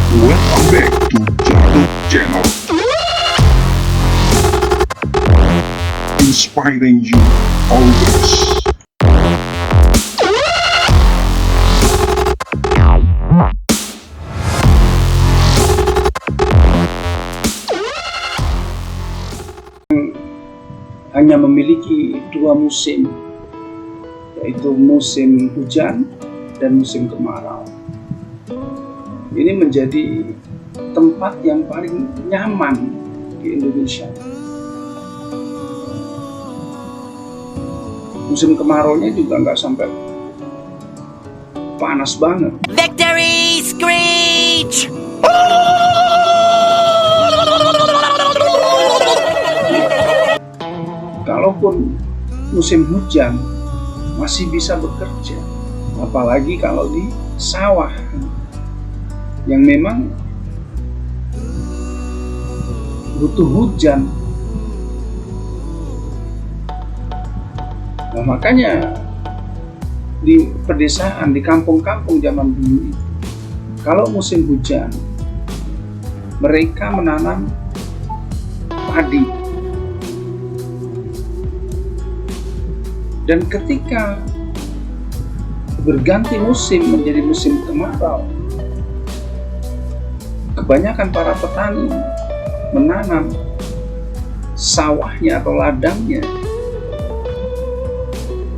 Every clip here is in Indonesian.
Welcome back to Jaduk Channel, inspiring you always. Hanya memiliki dua musim, yaitu musim hujan dan musim kemarau. Ini menjadi tempat yang paling nyaman di Indonesia. Musim kemaraunya juga nggak sampai panas banget. Victory Screech! Kalaupun musim hujan masih bisa bekerja, apalagi kalau di sawah yang memang butuh hujan. Nah, makanya di pedesaan, di kampung-kampung zaman dulu itu, kalau musim hujan mereka menanam padi. Dan ketika berganti musim menjadi musim kemarau, kebanyakan para petani menanam sawahnya atau ladangnya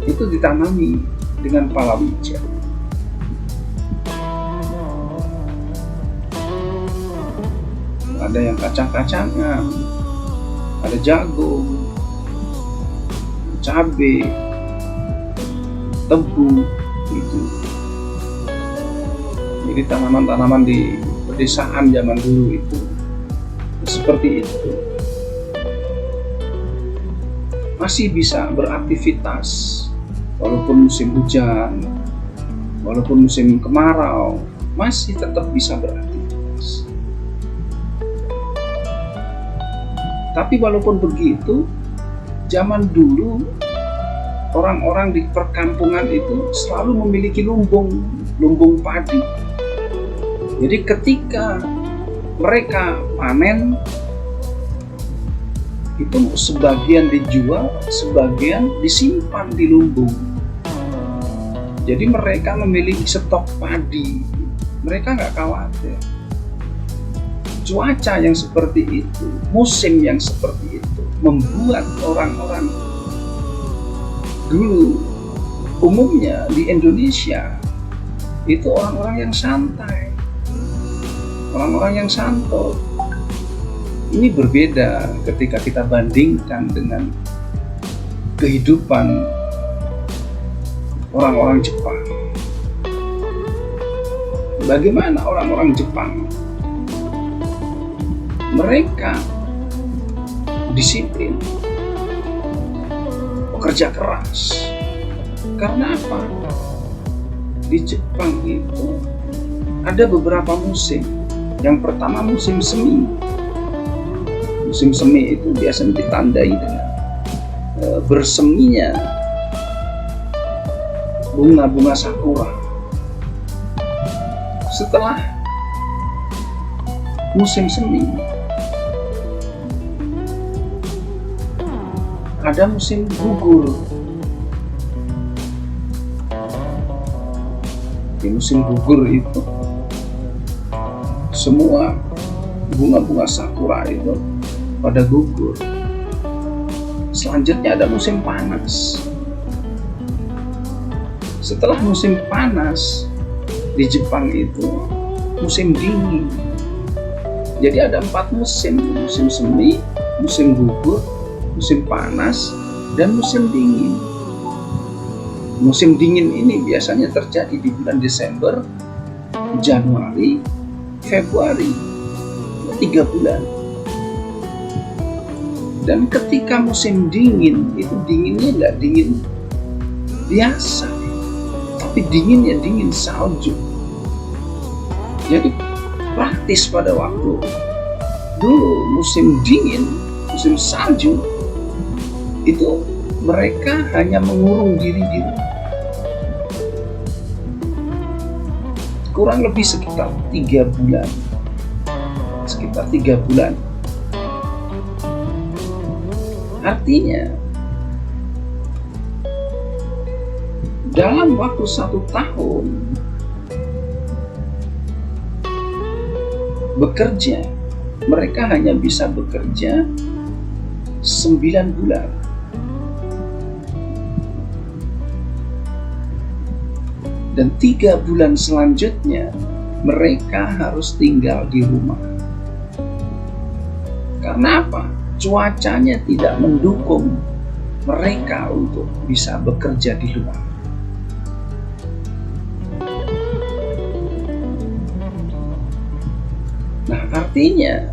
itu ditanami dengan palawija. Ada yang kacang-kacangan, ada jagung, cabai, tebu gitu. Jadi tanaman-tanaman di pedesaan zaman dulu itu seperti itu. Masih bisa beraktivitas walaupun musim hujan, walaupun musim kemarau, masih tetap bisa beraktivitas. Tapi walaupun begitu, zaman dulu orang-orang di perkampungan itu selalu memiliki lumbung padi. Jadi ketika mereka panen, itu sebagian dijual, sebagian disimpan di lumbung. Jadi mereka memiliki stok padi. Mereka nggak khawatir. Cuaca yang seperti itu, musim yang seperti itu, membuat orang-orang dulu umumnya di Indonesia itu orang-orang yang santai, orang-orang yang santai. Ini berbeda ketika kita bandingkan dengan kehidupan orang-orang Jepang. Bagaimana orang-orang Jepang? Mereka disiplin, bekerja keras. Karena apa? Di Jepang itu ada beberapa musim. Yang pertama musim semi. Musim semi itu biasanya ditandai dengan berseminya bunga-bunga sakura. Setelah musim semi, ada musim gugur. Di musim gugur itu semua bunga-bunga sakura itu pada gugur. Selanjutnya ada musim panas. Setelah musim panas di Jepang itu musim dingin. Jadi ada 4 musim: musim semi, musim gugur, musim panas, dan musim dingin. Musim dingin ini biasanya terjadi di bulan Desember, Januari, Februari, 3 bulan. Dan ketika musim dingin, itu dinginnya nggak dingin biasa, tapi dinginnya dingin salju. Jadi praktis pada waktu dulu musim dingin, musim salju, itu mereka hanya mengurung diri di rumah. kurang lebih sekitar 3 bulan sekitar 3 bulan. Artinya dalam waktu 1 tahun bekerja, mereka hanya bisa bekerja 9 bulan. Dan 3 bulan selanjutnya mereka harus tinggal di rumah. Karena apa? Cuacanya tidak mendukung mereka untuk bisa bekerja di luar. Nah, artinya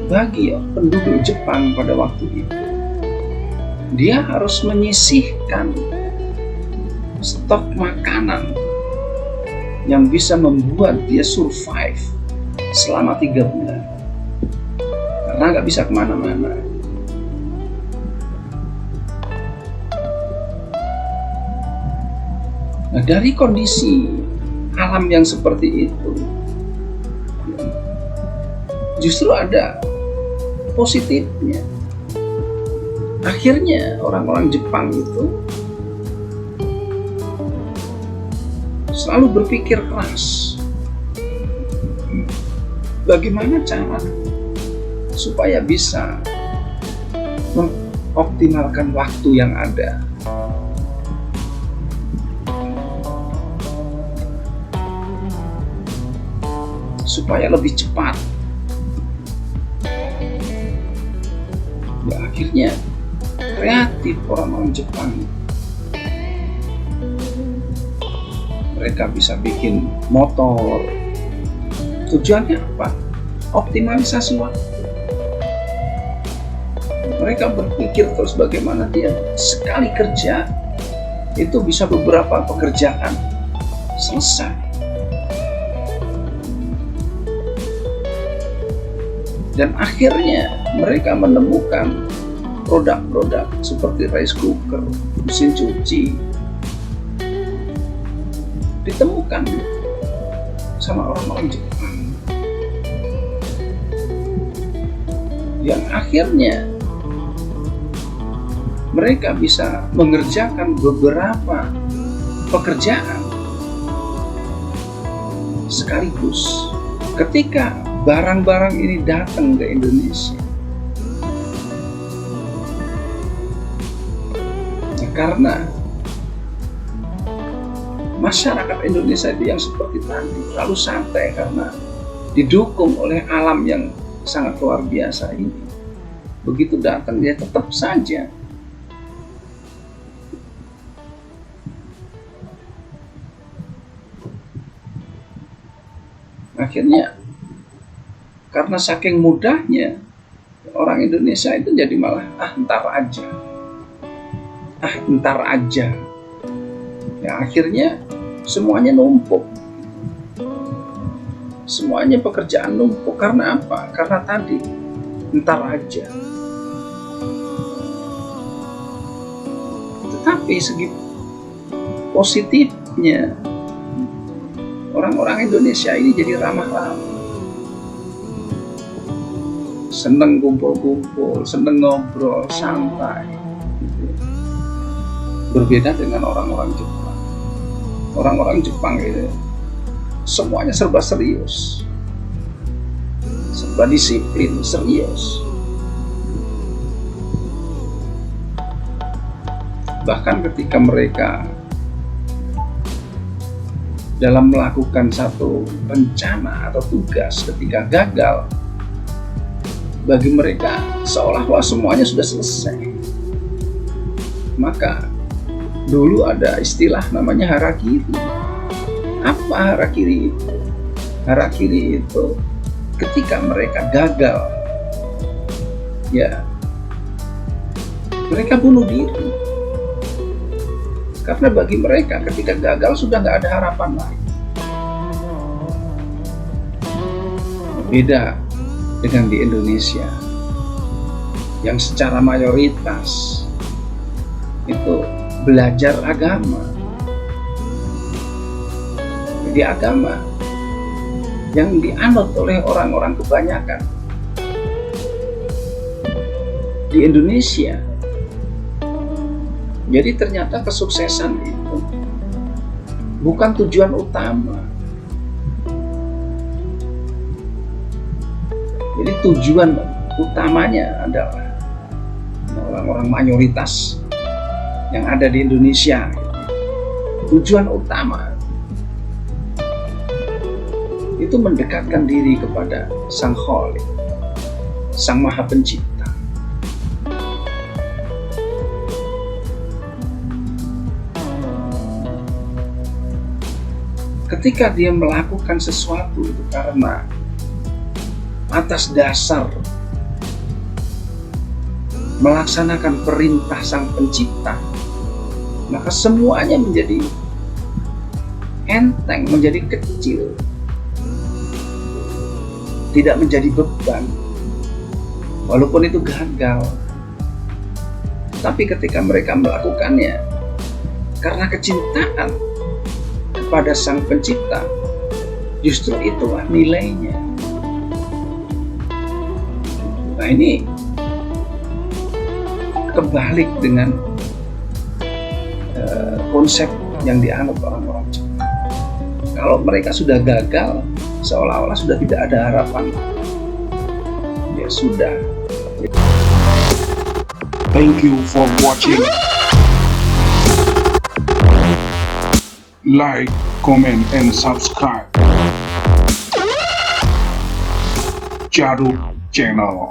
bagi penduduk Jepang pada waktu itu, dia harus menyisihkan stok makanan yang bisa membuat dia survive selama 3 bulan. Karena nggak bisa kemana-mana. Nah, dari kondisi alam yang seperti itu, justru ada positifnya. Akhirnya orang-orang Jepang itu selalu berpikir keras, bagaimana cara supaya bisa mengoptimalkan waktu yang ada. Supaya lebih cepat. Ya, akhirnya kreatif orang-orang Jepang. Mereka bisa bikin motor. Tujuannya apa? Optimalisasi waktu. Mereka berpikir terus bagaimana dia sekali kerja itu bisa beberapa pekerjaan selesai. Dan akhirnya mereka menemukan produk-produk seperti rice cooker, mesin cuci, ditemukan sama orang-orang Jepang, yang akhirnya mereka bisa mengerjakan beberapa pekerjaan sekaligus. Ketika barang-barang ini datang ke Indonesia, nah, karena masyarakat Indonesia itu yang seperti tadi terlalu santai karena didukung oleh alam yang sangat luar biasa ini. Begitu datang dia tetap saja akhirnya karena saking mudahnya orang Indonesia itu jadi malah entar aja. Ya, akhirnya semuanya numpuk. Semuanya pekerjaan numpuk. Karena apa? Karena tadi entar aja. Tetapi segi positifnya, orang-orang Indonesia ini jadi ramah-ramah. Seneng kumpul-kumpul, seneng ngobrol, santai. Berbeda dengan orang-orang Jepang. Orang-orang Jepang itu semuanya serba serius, serba disiplin, serius. Bahkan ketika mereka dalam melakukan satu rencana atau tugas, ketika gagal, bagi mereka seolah-olah semuanya sudah selesai. Maka dulu ada istilah namanya harakiri. Apa harakiri itu? Harakiri itu ketika mereka gagal, ya mereka bunuh diri. Karena bagi mereka ketika gagal sudah nggak ada harapan lagi. Beda dengan di Indonesia yang secara mayoritas itu belajar agama. Jadi agama yang dianut oleh orang-orang kebanyakan di Indonesia. Jadi ternyata kesuksesan itu bukan tujuan utama. Jadi tujuan utamanya adalah orang-orang mayoritas yang ada di Indonesia. Tujuan utama itu mendekatkan diri kepada Sang Khalik, Sang Maha Pencipta. Ketika dia melakukan sesuatu itu karena atas dasar melaksanakan perintah Sang Pencipta, maka semuanya menjadi enteng, menjadi kecil, tidak menjadi beban, walaupun itu gagal. Tapi ketika mereka melakukannya karena kecintaan kepada Sang Pencipta, justru itulah nilainya. Nah, ini kebalik dengan konsep yang dianut orang-orang Jepang. Kalau mereka sudah gagal, seolah-olah sudah tidak ada harapan. Ya sudah. Thank you for watching. Like, comment, and subscribe. Jaruk Channel.